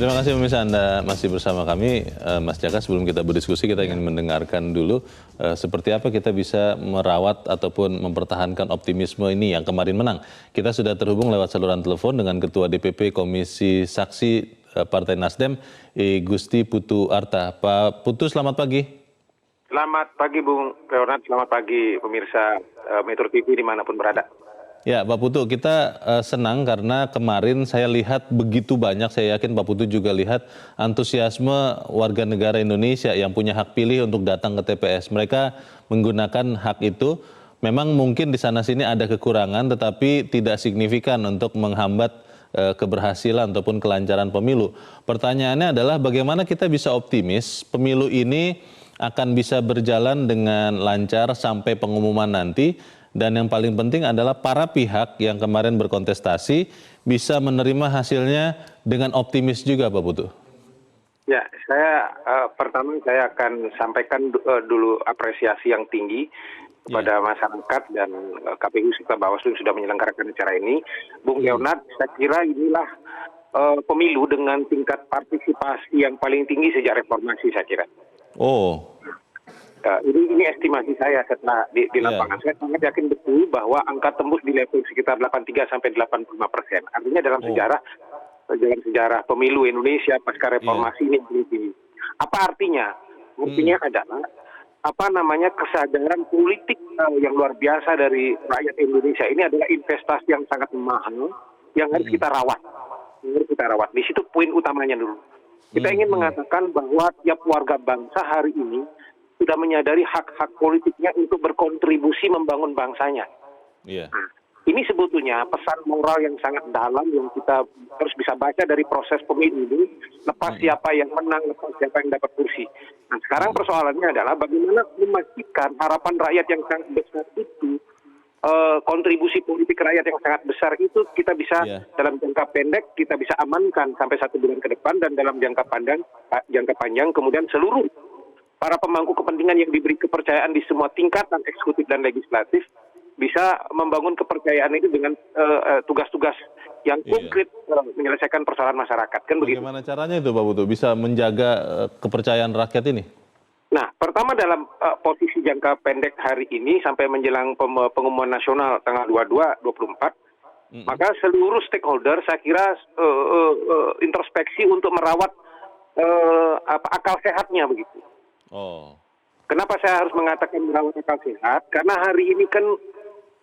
Terima kasih pemirsa, Anda masih bersama kami. Mas Jaka, sebelum kita berdiskusi, kita ingin mendengarkan dulu seperti apa kita bisa merawat ataupun mempertahankan optimisme ini yang kemarin menang. Kita sudah terhubung lewat saluran telepon dengan Ketua DPP Komisi Saksi Partai Nasdem, Gusti Putu Arta. Pak Putu, selamat pagi. Selamat pagi Bung Leonard, selamat pagi pemirsa Metro TV dimanapun berada. Ya Pak Putu, kita senang karena kemarin saya lihat begitu banyak, saya yakin Pak Putu juga lihat antusiasme warga negara Indonesia yang punya hak pilih untuk datang ke TPS. Mereka menggunakan hak itu, memang mungkin di sana-sini ada kekurangan tetapi tidak signifikan untuk menghambat keberhasilan ataupun kelancaran pemilu. Pertanyaannya adalah bagaimana kita bisa optimis pemilu ini akan bisa berjalan dengan lancar sampai pengumuman nanti. Dan yang paling penting adalah para pihak yang kemarin berkontestasi bisa menerima hasilnya dengan optimis juga, Pak Putu. Ya, pertama saya akan sampaikan dulu apresiasi yang tinggi kepada masyarakat dan KPU serta Bawaslu yang sudah menyelenggarakan acara ini. Bung Leonard, saya kira inilah pemilu dengan tingkat partisipasi yang paling tinggi sejak reformasi, saya kira. Oh. Ini estimasi saya setelah di lapangan. Saya sangat yakin betul bahwa angka tembus di level sekitar 83-85%. Artinya dalam sejarah pemilu Indonesia pasca reformasi ini tinggi. Apa artinya? Artinya adalah kesadaran politik yang luar biasa dari rakyat Indonesia ini adalah investasi yang sangat mahal yang harus kita rawat. Di situ poin utamanya dulu. Kita ingin mengatakan bahwa tiap warga bangsa hari ini sudah menyadari hak-hak politiknya untuk berkontribusi membangun bangsanya. Nah, ini sebetulnya pesan moral yang sangat dalam yang kita harus bisa baca dari proses pemilu ini. Lepas siapa yang menang, lepas siapa yang dapat kursi. Nah, sekarang persoalannya adalah bagaimana memastikan harapan rakyat yang sangat besar itu, kontribusi politik rakyat yang sangat besar itu kita bisa dalam jangka pendek kita bisa amankan sampai 1 bulan ke depan, dan dalam jangka panjang kemudian seluruh para pemangku kepentingan yang diberi kepercayaan di semua tingkatan eksekutif dan legislatif bisa membangun kepercayaan itu dengan tugas-tugas yang konkret menyelesaikan persoalan masyarakat. Kan begitu. Bagaimana caranya itu Pak Putu bisa menjaga kepercayaan rakyat ini? Nah, pertama dalam posisi jangka pendek hari ini sampai menjelang pengumuman nasional tanggal 22-24, maka seluruh stakeholder saya kira introspeksi untuk merawat akal sehatnya begitu. Oh. Kenapa saya harus mengatakan merawat akal sehat? Karena hari ini kan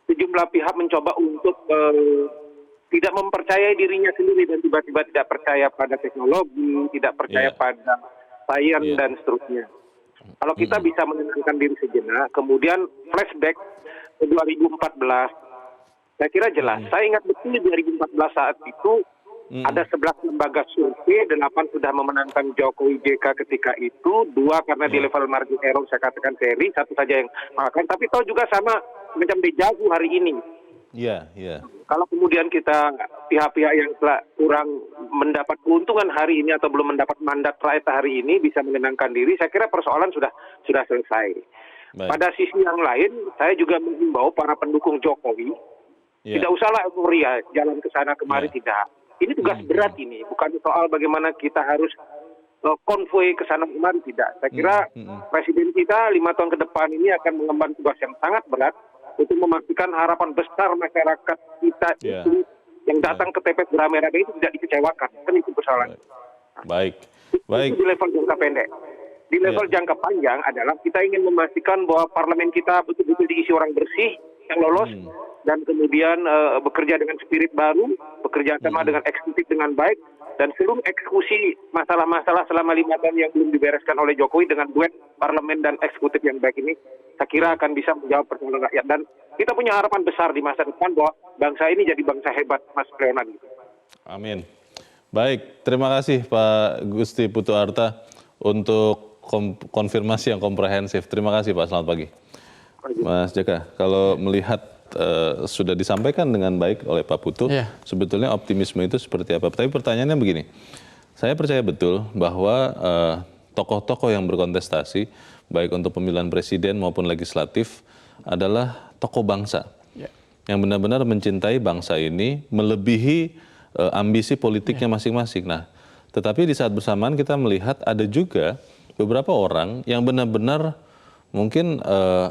sejumlah pihak mencoba untuk tidak mempercayai dirinya sendiri dan tiba-tiba tidak percaya pada teknologi, tidak percaya pada sains dan seterusnya. Kalau kita bisa menenangkan diri sejenak, kemudian flashback ke 2014, saya kira jelas. Saya ingat betul 2014 saat itu ada 11 lembaga survei, 8 sudah memenangkan Jokowi JK ketika itu, 2 karena di level margin error saya katakan seri, 1 saja yang mengalahkan. Tapi tahu juga sama macam dejavu hari ini. Kalau kemudian kita pihak-pihak yang kurang mendapat keuntungan hari ini atau belum mendapat mandat rakyat hari ini bisa menenangkan diri, saya kira persoalan sudah selesai. Pada sisi yang lain, saya juga mengimbau para pendukung Jokowi, tidak usahlah euforia jalan ke sana kemari, tidak. Ini tugas berat ini, bukan soal bagaimana kita harus konvoi ke sana kemari, tidak. Saya kira Presiden kita 5 tahun ke depan ini akan mengemban tugas yang sangat berat untuk memastikan harapan besar masyarakat kita itu yang datang ke TPS beramai-ramai itu tidak dikecewakan. Kan itu persoalan. Baik. Itu di level jangka pendek. Di level jangka panjang adalah kita ingin memastikan bahwa parlemen kita betul-betul diisi orang bersih, yang lolos, dan kemudian bekerja dengan spirit baru, bekerja sama dengan eksekutif dengan baik, dan seluruh eksekusi masalah-masalah selama 5 tahun yang belum dibereskan oleh Jokowi dengan duet parlemen dan eksekutif yang baik ini, saya kira akan bisa menjawab persoalan rakyat. Dan kita punya harapan besar di masa depan bahwa bangsa ini jadi bangsa hebat, Mas Leonard. Amin. Baik, terima kasih Pak Gusti Putu Arta untuk konfirmasi yang komprehensif. Terima kasih Pak, selamat pagi. Mas Jaka, kalau melihat sudah disampaikan dengan baik oleh Pak Putu, sebetulnya optimisme itu seperti apa? Tapi pertanyaannya begini, saya percaya betul bahwa tokoh-tokoh yang berkontestasi, baik untuk pemilihan presiden maupun legislatif, adalah tokoh bangsa yang benar-benar mencintai bangsa ini, melebihi ambisi politiknya masing-masing. Nah, Tetapi di saat bersamaan kita melihat ada juga beberapa orang yang benar-benar mungkin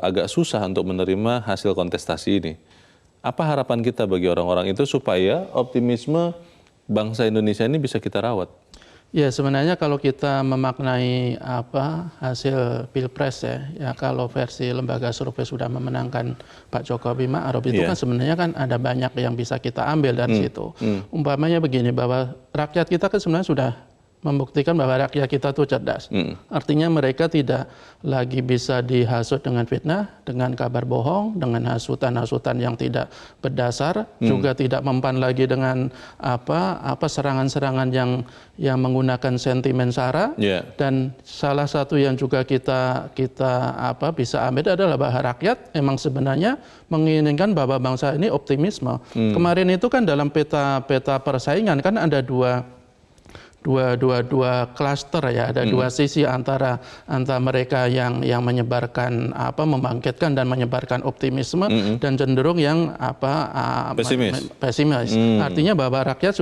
agak susah untuk menerima hasil kontestasi ini. Apa harapan kita bagi orang-orang itu supaya optimisme bangsa Indonesia ini bisa kita rawat? Ya, sebenarnya kalau kita memaknai hasil Pilpres ya kalau versi lembaga survei sudah memenangkan Pak Jokowi Ma'ruf itu kan sebenarnya kan ada banyak yang bisa kita ambil dari situ. Umpamanya begini, bahwa rakyat kita kan sebenarnya sudah membuktikan bahwa rakyat kita itu cerdas. Artinya mereka tidak lagi bisa dihasut dengan fitnah, dengan kabar bohong, dengan hasutan-hasutan yang tidak berdasar, juga tidak mempan lagi dengan serangan-serangan yang menggunakan sentimen sara. Dan salah satu yang juga kita bisa ambil adalah bahwa rakyat emang sebenarnya menginginkan bahwa bangsa ini optimisme. Kemarin itu kan dalam peta persaingan kan ada dua klaster ya, ada dua sisi antara mereka yang menyebarkan membangkitkan dan menyebarkan optimisme dan cenderung yang pesimis. Artinya bahwa rakyat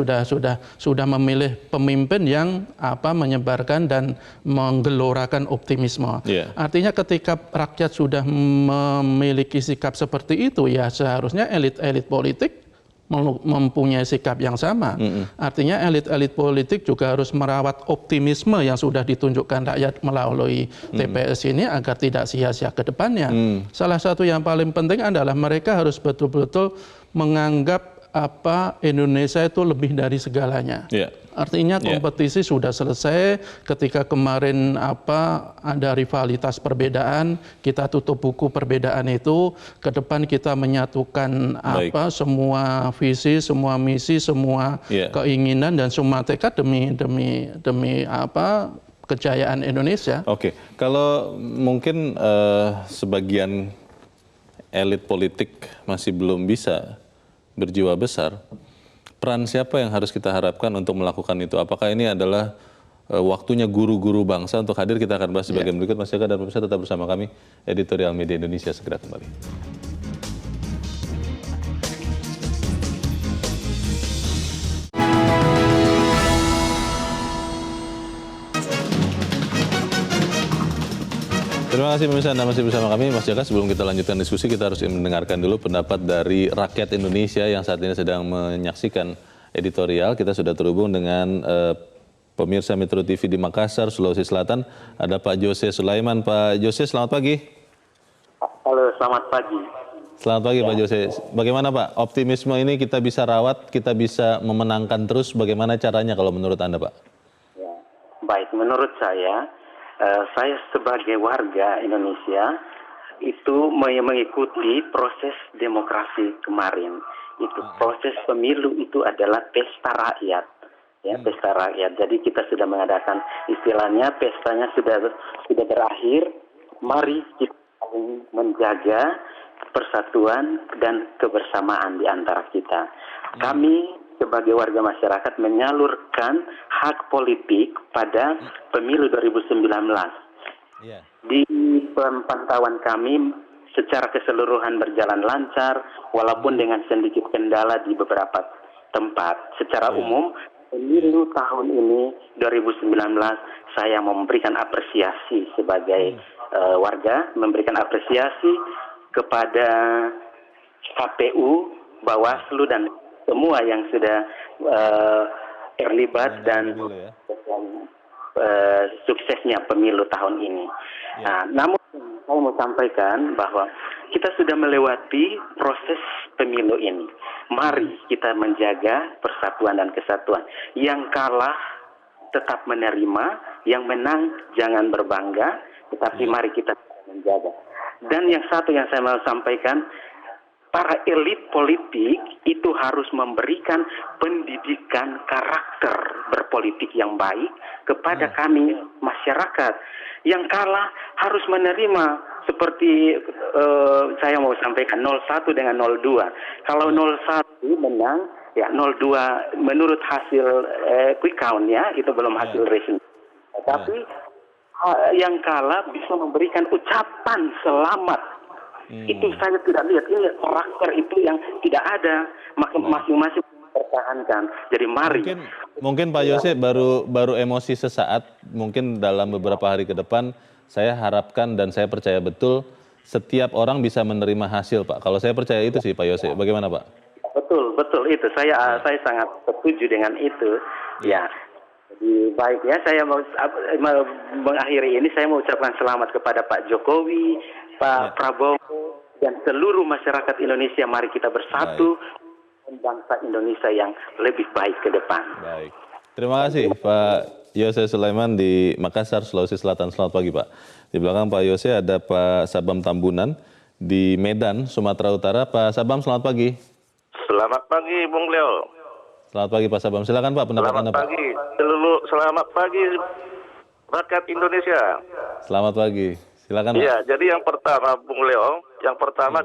sudah memilih pemimpin yang menyebarkan dan menggelorakan optimisme. Artinya ketika rakyat sudah memiliki sikap seperti itu, ya seharusnya elit-elit politik mempunyai sikap yang sama. Artinya elit-elit politik juga harus merawat optimisme yang sudah ditunjukkan rakyat melalui TPS ini agar tidak sia-sia ke depannya. Salah satu yang paling penting adalah mereka harus betul-betul menganggap Indonesia itu lebih dari segalanya. Artinya kompetisi sudah selesai ketika kemarin ada rivalitas perbedaan, kita tutup buku perbedaan itu, ke depan kita menyatukan semua visi, semua misi, semua keinginan dan semua tekad demi kejayaan Indonesia. Oke, kalau mungkin sebagian elit politik masih belum bisa berjiwa besar, peran siapa yang harus kita harapkan untuk melakukan itu? Apakah ini adalah waktunya guru-guru bangsa untuk hadir? Kita akan bahas di bagian berikut. Mas Jaka dan pemirsa tetap bersama kami, Editorial Media Indonesia segera kembali. Terima kasih pemirsa, Anda masih bersama kami. Mas Jaka, sebelum kita lanjutkan diskusi, kita harus mendengarkan dulu pendapat dari rakyat Indonesia yang saat ini sedang menyaksikan editorial. Kita sudah terhubung dengan pemirsa Metro TV di Makassar, Sulawesi Selatan. Ada Pak Jose Sulaiman. Pak Jose, selamat pagi. Halo, selamat pagi. Selamat pagi Pak Jose. Bagaimana Pak, optimisme ini kita bisa rawat, kita bisa memenangkan terus, bagaimana caranya kalau menurut Anda Pak? Ya. Baik, menurut saya sebagai warga Indonesia itu mengikuti proses demokrasi kemarin. Itu proses pemilu itu adalah pesta rakyat, ya pesta rakyat. Jadi kita sudah mengadakan istilahnya pestanya sudah berakhir. Mari kita menjaga persatuan dan kebersamaan di antara kita. Kami sebagai warga masyarakat menyalurkan hak politik pada pemilu 2019. Di pantauan kami secara keseluruhan berjalan lancar, walaupun dengan sedikit kendala di beberapa tempat. Secara umum, pemilu tahun ini 2019 saya memberikan apresiasi sebagai warga, memberikan apresiasi kepada KPU, Bawaslu dan semua yang sudah terlibat dan suksesnya pemilu tahun ini. Nah, namun saya mau sampaikan bahwa kita sudah melewati proses pemilu ini. Mari kita menjaga persatuan dan kesatuan. Yang kalah tetap menerima, yang menang jangan berbangga, tetapi mari kita menjaga. Dan yang satu yang saya mau sampaikan, para elit politik itu harus memberikan pendidikan karakter berpolitik yang baik kepada kami masyarakat. Yang kalah harus menerima, seperti saya mau sampaikan 01 dengan 02. Kalau 01 menang, ya 02 menurut hasil quick count ya, itu belum hasil resmi. Tapi yang kalah bisa memberikan ucapan selamat. Itu saya tidak lihat, ini karakter itu yang tidak ada. Masing-masing pertahankan. Jadi mari. Mungkin Pak Yose baru emosi sesaat, mungkin dalam beberapa hari ke depan saya harapkan dan saya percaya betul setiap orang bisa menerima hasil, Pak. Kalau saya percaya itu sih, Pak Yose. Bagaimana, Pak? Betul itu. Saya sangat setuju dengan itu. Ya. Jadi baik ya, saya mau mengakhiri ini, saya mau ucapkan selamat kepada Pak Jokowi, Pak Prabowo, dan seluruh masyarakat Indonesia. Mari kita bersatu. Bangsa Indonesia yang lebih baik ke depan. Baik. Terima kasih Pak Yose Sulaiman di Makassar, Sulawesi Selatan. Selamat pagi Pak. Di belakang Pak Yose ada Pak Sabam Tambunan di Medan, Sumatera Utara. Pak Sabam, selamat pagi. Selamat pagi Bung Leo. Selamat pagi Pak Sabam. Silakan Pak pendapat Anda Pak. Selamat pagi rakyat Indonesia. Selamat pagi. Silakan Pak. Iya, jadi yang pertama Bung Leo,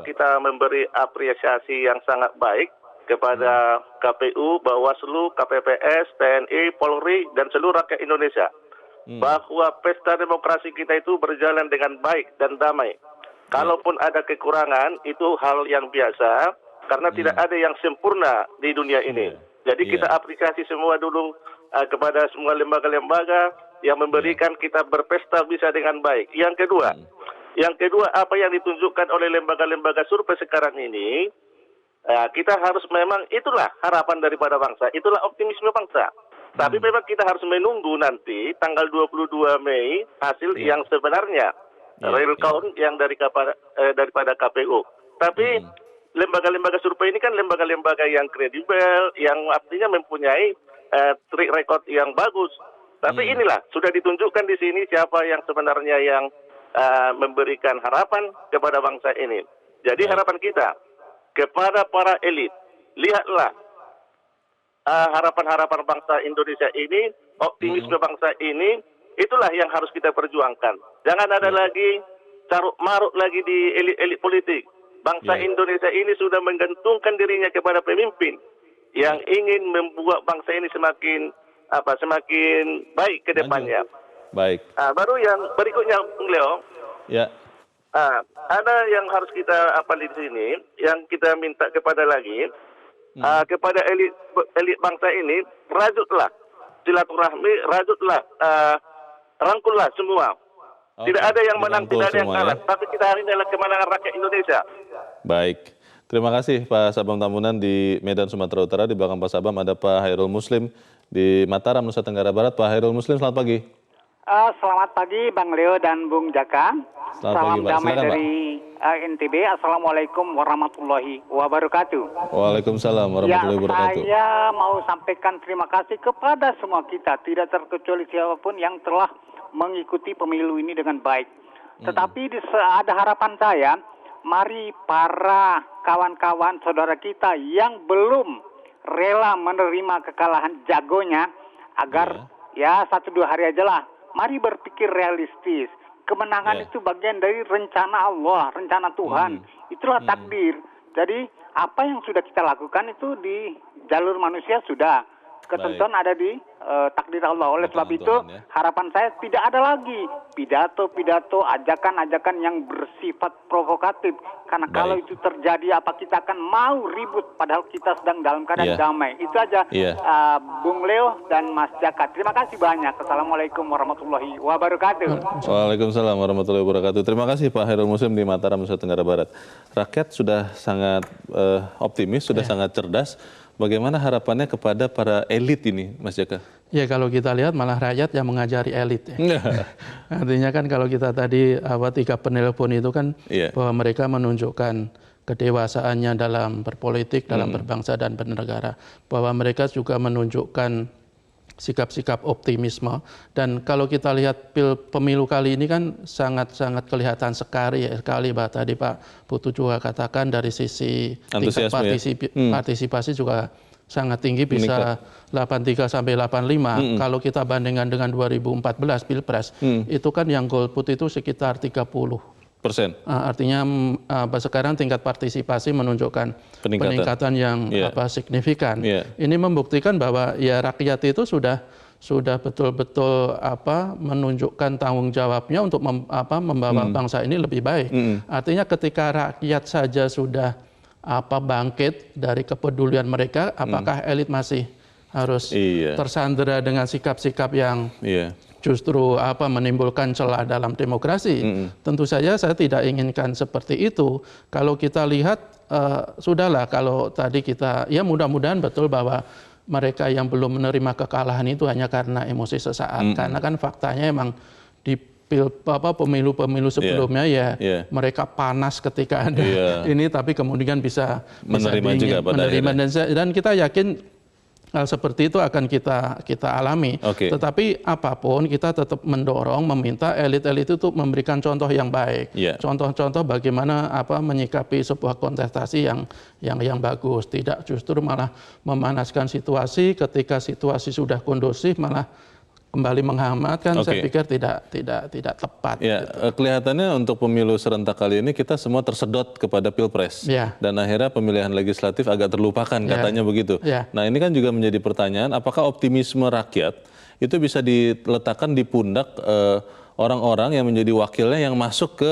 kita memberi apresiasi yang sangat baik kepada KPU, Bawaslu, KPPS, TNI, Polri, dan seluruh rakyat Indonesia. Bahwa pesta demokrasi kita itu berjalan dengan baik dan damai. Kalaupun ada kekurangan, itu hal yang biasa, karena tidak ada yang sempurna di dunia ini. Jadi kita apresiasi semua dulu kepada semua lembaga-lembaga yang memberikan kita berpesta bisa dengan baik. Yang kedua, apa yang ditunjukkan oleh lembaga-lembaga survei sekarang ini, kita harus memang, itulah harapan daripada bangsa, itulah optimisme bangsa. Tapi memang kita harus menunggu nanti tanggal 22 Mei hasil yang sebenarnya, real count yang daripada KPU. Tapi lembaga-lembaga survei ini kan lembaga-lembaga yang kredibel, yang artinya mempunyai track record yang bagus. Tapi inilah sudah ditunjukkan di sini siapa yang sebenarnya yang memberikan harapan kepada bangsa ini. Jadi harapan kita kepada para elit, lihatlah harapan-harapan bangsa Indonesia ini, optimisme bangsa ini, itulah yang harus kita perjuangkan. Jangan ada lagi carut marut lagi di elit-elit politik. Bangsa Indonesia ini sudah menggantungkan dirinya kepada pemimpin yang ingin membuat bangsa ini semakin baik ke depannya. Baik. Baru yang berikutnya, Bung Leo. Ya. Ada yang harus kita di sini, yang kita minta kepada lagi, kepada elit bangsa ini, rajutlah silaturahmi, rajutlah, rangkullah semua. Tidak ada yang menang, tidak ada yang kalah. Tapi kita hari ini adalah kemenangan rakyat Indonesia. Baik. Terima kasih Pak Sabam Tambunan di Medan, Sumatera Utara. Di belakang Pak Sabam ada Pak Hairul Muslim di Mataram, Nusa Tenggara Barat. Pak Hairul Muslim, selamat pagi. Selamat pagi Bang Leo dan Bung Jaka. Salam damai dari NTB. Assalamualaikum warahmatullahi wabarakatuh. Waalaikumsalam warahmatullahi wabarakatuh. Saya mau sampaikan terima kasih kepada semua kita, tidak terkecuali siapapun yang telah mengikuti pemilu ini dengan baik. Tetapi ada harapan saya, mari para kawan-kawan saudara kita yang belum rela menerima kekalahan jagonya, agar ya 1-2 hari aja lah. Mari berpikir realistis. Kemenangan itu bagian dari rencana Allah, rencana Tuhan. Itulah takdir. Jadi apa yang sudah kita lakukan itu di jalur manusia sudah. Ketentuan ada di takdir Allah. Oleh sebab itu harapan saya tidak ada lagi pidato-pidato, ajakan-ajakan yang bersifat provokatif. Karena kalau itu terjadi, apa kita akan mau ribut padahal kita sedang dalam keadaan damai. Itu aja Bung Leo dan Mas Jaka. Terima kasih banyak. Assalamualaikum warahmatullahi wabarakatuh. Waalaikumsalam warahmatullahi wabarakatuh. Terima kasih Pak Hairul Muslim di Mataram, Nusa Tenggara Barat. Rakyat sudah sangat optimis, sudah sangat cerdas. Bagaimana harapannya kepada para elit ini, Mas Jaka? Ya, kalau kita lihat malah rakyat yang mengajari elit. Artinya kan kalau kita tadi 3 penelpon itu kan bahwa mereka menunjukkan kedewasaannya dalam berpolitik, dalam berbangsa dan bernegara. Bahwa mereka juga menunjukkan sikap-sikap optimisme. Dan kalau kita lihat pemilu kali ini kan sangat-sangat kelihatan sekali tadi Pak Putu juga katakan dari sisi tingkat partisipasi juga sangat tinggi, bisa 83 sampai 85. Kalau kita bandingkan dengan 2014 Pilpres, itu kan yang golput itu sekitar 30%. Artinya sekarang tingkat partisipasi menunjukkan peningkatan yang signifikan. Ini membuktikan bahwa ya rakyat itu sudah betul-betul menunjukkan tanggung jawabnya untuk membawa bangsa ini lebih baik. Artinya ketika rakyat saja sudah bangkit dari kepedulian mereka, apakah elit masih harus tersandera dengan sikap-sikap yang justru menimbulkan celah dalam demokrasi? Tentu saja saya tidak inginkan seperti itu. Kalau kita lihat, sudahlah kalau tadi kita, ya mudah-mudahan betul bahwa mereka yang belum menerima kekalahan itu hanya karena emosi sesaat. Karena kan faktanya emang di pemilu-pemilu sebelumnya mereka panas ketika ada ini, tapi kemudian bisa menerima juga pada akhirnya. Dan kita yakin hal seperti itu akan kita alami. Tetapi apapun kita tetap mendorong, meminta elit-elit itu untuk memberikan contoh yang baik. Contoh-contoh bagaimana menyikapi sebuah kontestasi yang bagus, tidak justru malah memanaskan situasi ketika situasi sudah kondusif malah kembali menghambat, kan saya pikir tidak tepat. Kelihatannya untuk pemilu serentak kali ini kita semua tersedot kepada pilpres, dan akhirnya pemilihan legislatif agak terlupakan, katanya begitu. Nah, ini kan juga menjadi pertanyaan, apakah optimisme rakyat itu bisa diletakkan di pundak orang-orang yang menjadi wakilnya yang masuk ke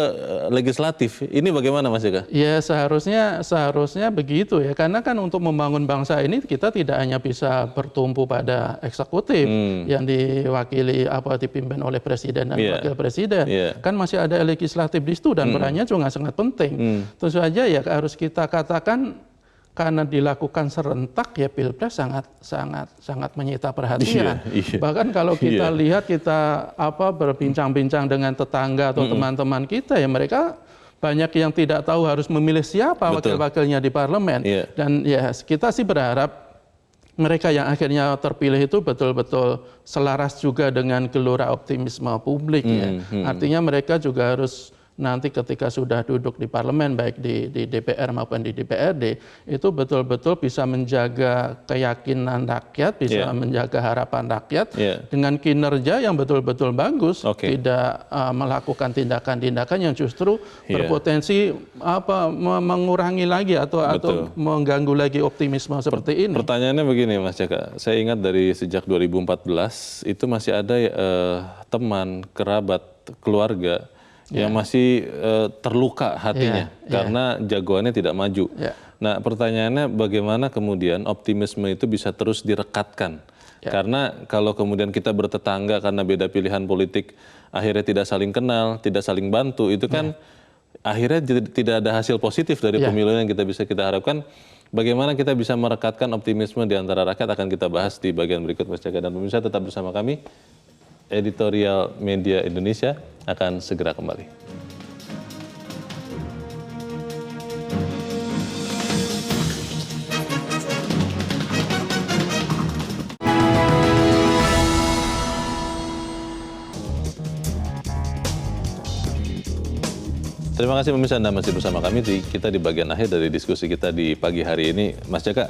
legislatif? Ini bagaimana, Mas Jaka? Ya seharusnya begitu ya, karena kan untuk membangun bangsa ini kita tidak hanya bisa bertumpu pada eksekutif yang diwakili dipimpin oleh presiden dan wakil presiden, kan masih ada legislatif di situ dan perannya juga sangat penting. Tentu saja ya harus kita katakan, karena dilakukan serentak ya pilpres sangat menyita perhatian. Bahkan kalau kita lihat, kita berbincang-bincang dengan tetangga atau teman-teman kita, ya mereka banyak yang tidak tahu harus memilih siapa wakil-wakilnya di parlemen. Dan ya kita sih berharap mereka yang akhirnya terpilih itu betul-betul selaras juga dengan gelora optimisme publik. Artinya mereka juga harus nanti ketika sudah duduk di parlemen, baik di DPR maupun di DPRD, itu betul-betul bisa menjaga keyakinan rakyat, bisa menjaga harapan rakyat dengan kinerja yang betul-betul bagus, tidak melakukan tindakan-tindakan yang justru berpotensi mengurangi lagi atau mengganggu lagi optimisme seperti ini. Pertanyaannya begini, Mas Jaka, saya ingat dari sejak 2014 itu masih ada teman, kerabat, keluarga yang masih terluka hatinya karena jagoannya tidak maju. Nah, pertanyaannya bagaimana kemudian optimisme itu bisa terus direkatkan? Karena kalau kemudian kita bertetangga karena beda pilihan politik, akhirnya tidak saling kenal, tidak saling bantu, itu kan akhirnya tidak ada hasil positif dari pemilu yang kita harapkan. Bagaimana kita bisa merekatkan optimisme di antara rakyat akan kita bahas di bagian berikut, Mas Jaka. Dan pemirsa tetap bersama kami. Editorial Media Indonesia akan segera kembali. Terima kasih pemirsa, Anda masih bersama kami. Kita di bagian akhir dari diskusi kita di pagi hari ini. Mas Jaka,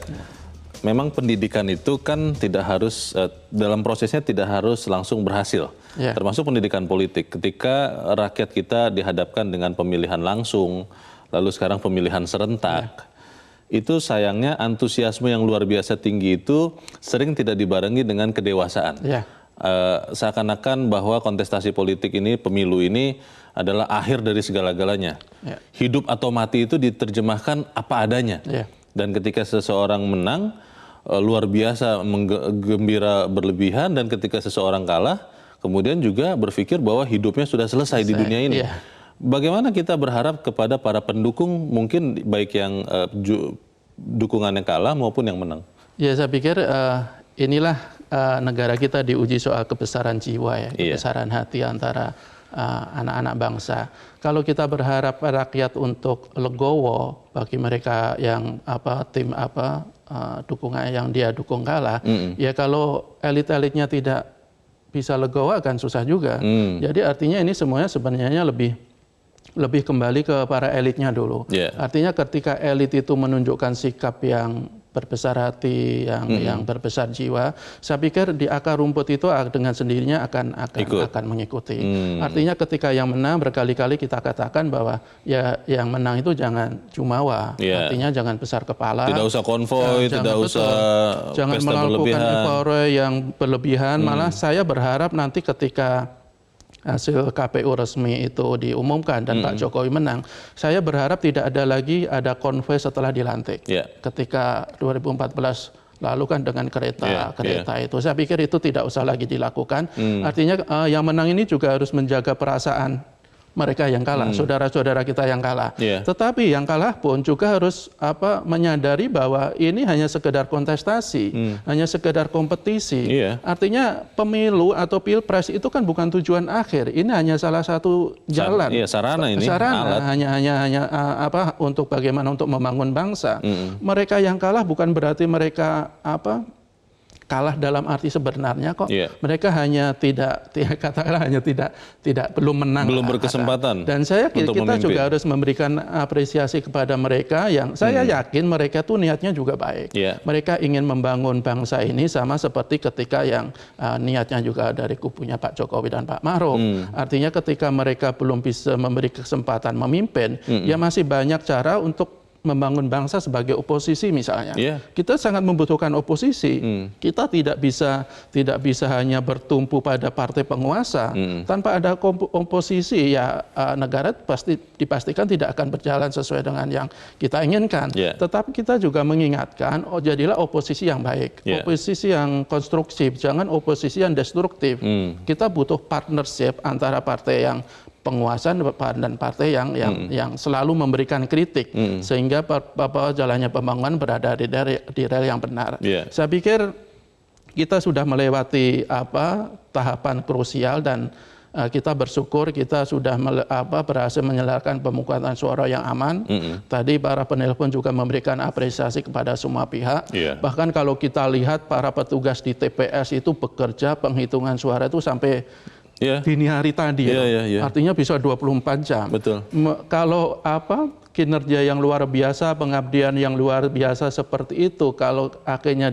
memang pendidikan itu kan tidak harus, dalam prosesnya tidak harus langsung berhasil. Termasuk pendidikan politik. Ketika rakyat kita dihadapkan dengan pemilihan langsung, lalu sekarang pemilihan serentak, itu sayangnya antusiasme yang luar biasa tinggi itu sering tidak dibarengi dengan kedewasaan. Seakan-akan bahwa kontestasi politik ini, pemilu ini adalah akhir dari segala-galanya. Hidup atau mati itu diterjemahkan apa adanya. Dan ketika seseorang menang, luar biasa gembira berlebihan, dan ketika seseorang kalah kemudian juga berpikir bahwa hidupnya sudah selesai di dunia ini. Bagaimana kita berharap kepada para pendukung, mungkin baik yang dukungannya kalah maupun yang menang? Ya, saya pikir inilah negara kita diuji soal kebesaran jiwa, kebesaran hati antara anak-anak bangsa. Kalau kita berharap rakyat untuk legowo, bagi mereka yang dukungan yang dia dukung kalah, ya kalau elit-elitnya tidak bisa legowo akan susah juga. Jadi artinya ini semuanya sebenarnya lebih kembali ke para elitnya dulu. Artinya ketika elit itu menunjukkan sikap yang berbesar hati, yang berbesar jiwa, saya pikir di akar rumput itu dengan sendirinya akan mengikuti. Artinya ketika yang menang, berkali-kali kita katakan bahwa ya yang menang itu jangan jumawa, artinya jangan besar kepala, tidak usah konvoi, jangan melakukan eufori yang berlebihan. Malah saya berharap nanti ketika hasil KPU resmi itu diumumkan dan Pak Jokowi menang, saya berharap tidak ada lagi ada konvoy setelah dilantik. Ketika 2014 lalu kan dengan kereta itu, saya pikir itu tidak usah lagi dilakukan. Artinya yang menang ini juga harus menjaga perasaan mereka yang kalah, saudara-saudara kita yang kalah. Tetapi yang kalah pun juga harus menyadari bahwa ini hanya sekedar kontestasi, hanya sekedar kompetisi. Artinya pemilu atau pilpres itu kan bukan tujuan akhir. Ini hanya salah satu jalan. Sarana ini. Sarana hanya untuk bagaimana untuk membangun bangsa. Mereka yang kalah bukan berarti mereka kalah dalam arti sebenarnya kok. Mereka hanya belum menang. Belum berkesempatan. Dan saya kita memimpin. Juga harus memberikan apresiasi kepada mereka yang saya yakin mereka tuh niatnya juga baik. Mereka ingin membangun bangsa ini sama seperti ketika yang niatnya juga dari kubunya Pak Jokowi dan Pak Maruf. Artinya ketika mereka belum bisa memberi kesempatan memimpin, ya masih banyak cara untuk membangun bangsa sebagai oposisi misalnya. Kita sangat membutuhkan oposisi. Kita tidak bisa hanya bertumpu pada partai penguasa. Tanpa ada oposisi ya negara pasti dipastikan tidak akan berjalan sesuai dengan yang kita inginkan. Tetapi kita juga mengingatkan, jadilah oposisi yang baik, oposisi yang konstruktif, jangan oposisi yang destruktif. Kita butuh partnership antara partai yang penguasa dan partai yang selalu memberikan kritik sehingga jalannya pembangunan berada di rel yang benar. Saya pikir kita sudah melewati tahapan krusial dan kita bersyukur kita sudah berhasil menyelesaikan pemungutan suara yang aman. Tadi para penelpon juga memberikan apresiasi kepada semua pihak. Bahkan kalau kita lihat para petugas di TPS itu bekerja penghitungan suara itu sampai dini hari tadi, artinya bisa 24 jam. Betul. Kalau kinerja yang luar biasa, pengabdian yang luar biasa seperti itu, kalau akhirnya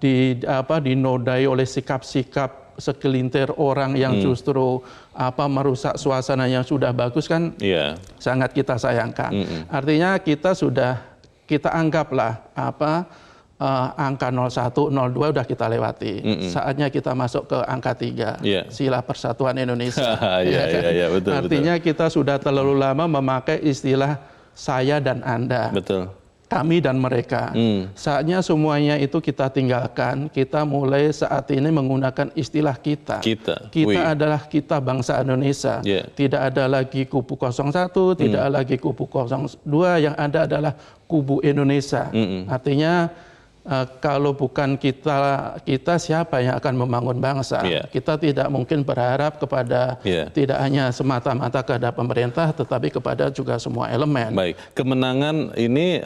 dinodai oleh sikap-sikap segelintir orang yang justru merusak suasana yang sudah bagus kan, sangat kita sayangkan. Artinya kita anggaplah angka 01, 02 udah kita lewati. Saatnya kita masuk ke angka 3, sila persatuan Indonesia. Betul, artinya kita sudah terlalu lama memakai istilah saya dan Anda. Betul. Kami dan mereka. Saatnya semuanya itu kita tinggalkan. Kita mulai saat ini menggunakan istilah kita. Kita adalah kita bangsa Indonesia. Tidak ada lagi kubu 01, tidak ada lagi kubu 02, yang ada adalah kubu Indonesia. Artinya kalau bukan kita siapa yang akan membangun bangsa? Kita tidak mungkin berharap kepada tidak hanya semata-mata kepada pemerintah, tetapi kepada juga semua elemen. Baik, kemenangan ini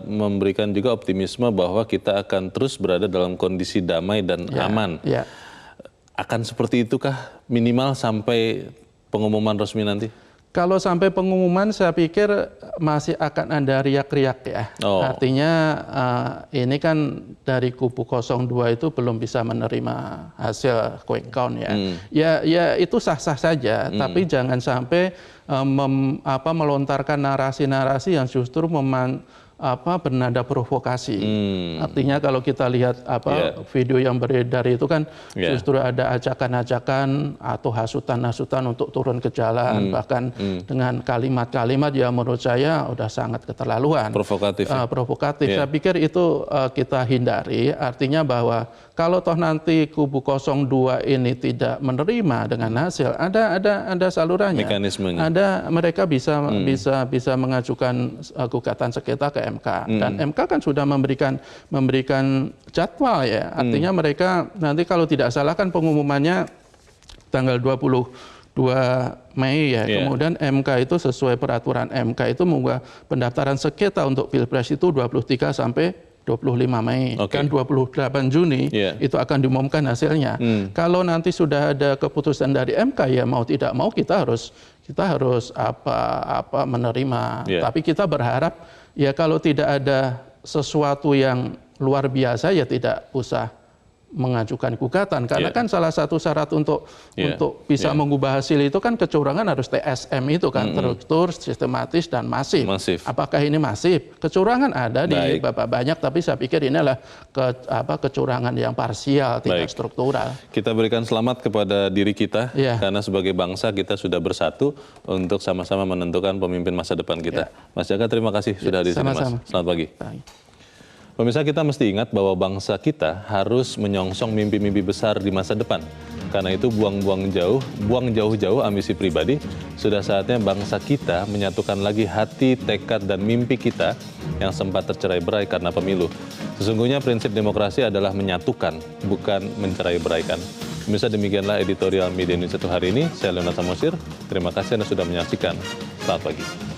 memberikan juga optimisme bahwa kita akan terus berada dalam kondisi damai dan aman. Akan seperti itukah minimal sampai pengumuman resmi nanti? Kalau sampai pengumuman saya pikir masih akan ada riak-riak ya. Artinya ini kan dari kubu 02 itu belum bisa menerima hasil quick count ya. Ya itu sah-sah saja, tapi jangan sampai melontarkan narasi-narasi yang justru bernada provokasi. Artinya kalau kita lihat video yang beredar itu kan justru ada ajakan-ajakan atau hasutan-hasutan untuk turun ke jalan, bahkan dengan kalimat-kalimat yang menurut saya udah sangat keterlaluan. Provokatif. Provokatif. Saya pikir itu kita hindari. Artinya bahwa kalau toh nanti kubu 02 ini tidak menerima dengan hasil, ada salurannya. Mekanismenya. Mereka bisa mengajukan gugatan sengketa ke MK. Dan MK kan sudah memberikan jadwal ya. Artinya mereka nanti kalau tidak salah kan pengumumannya tanggal 22 Mei ya. Kemudian MK itu sesuai peraturan MK itu membuat pendaftaran sengketa untuk Pilpres itu 23 sampai 25 Mei. Kan 28 Juni itu akan diumumkan hasilnya. Kalau nanti sudah ada keputusan dari MK ya mau tidak mau kita harus menerima. Tapi kita berharap ya kalau tidak ada sesuatu yang luar biasa ya tidak usah mengajukan gugatan karena kan salah satu syarat untuk bisa mengubah hasil itu kan kecurangan harus TSM itu kan terstruktur, sistematis dan masif. Apakah ini masif? Kecurangan ada di banyak, tapi saya pikir ini adalah kecurangan yang parsial, tidak struktural. Kita berikan selamat kepada diri kita karena sebagai bangsa kita sudah bersatu untuk sama-sama menentukan pemimpin masa depan kita. Mas Jaka, terima kasih sudah di sini, Mas. Selamat pagi. Pemirsa, kita mesti ingat bahwa bangsa kita harus menyongsong mimpi-mimpi besar di masa depan. Karena itu buang jauh-jauh ambisi pribadi. Sudah saatnya bangsa kita menyatukan lagi hati, tekad, dan mimpi kita yang sempat tercerai-berai karena pemilu. Sesungguhnya prinsip demokrasi adalah menyatukan, bukan mencerai-beraikan. Pemirsa, demikianlah editorial Media Indonesia hari ini. Saya Leonard Samosir. Terima kasih Anda sudah menyaksikan. Selamat pagi.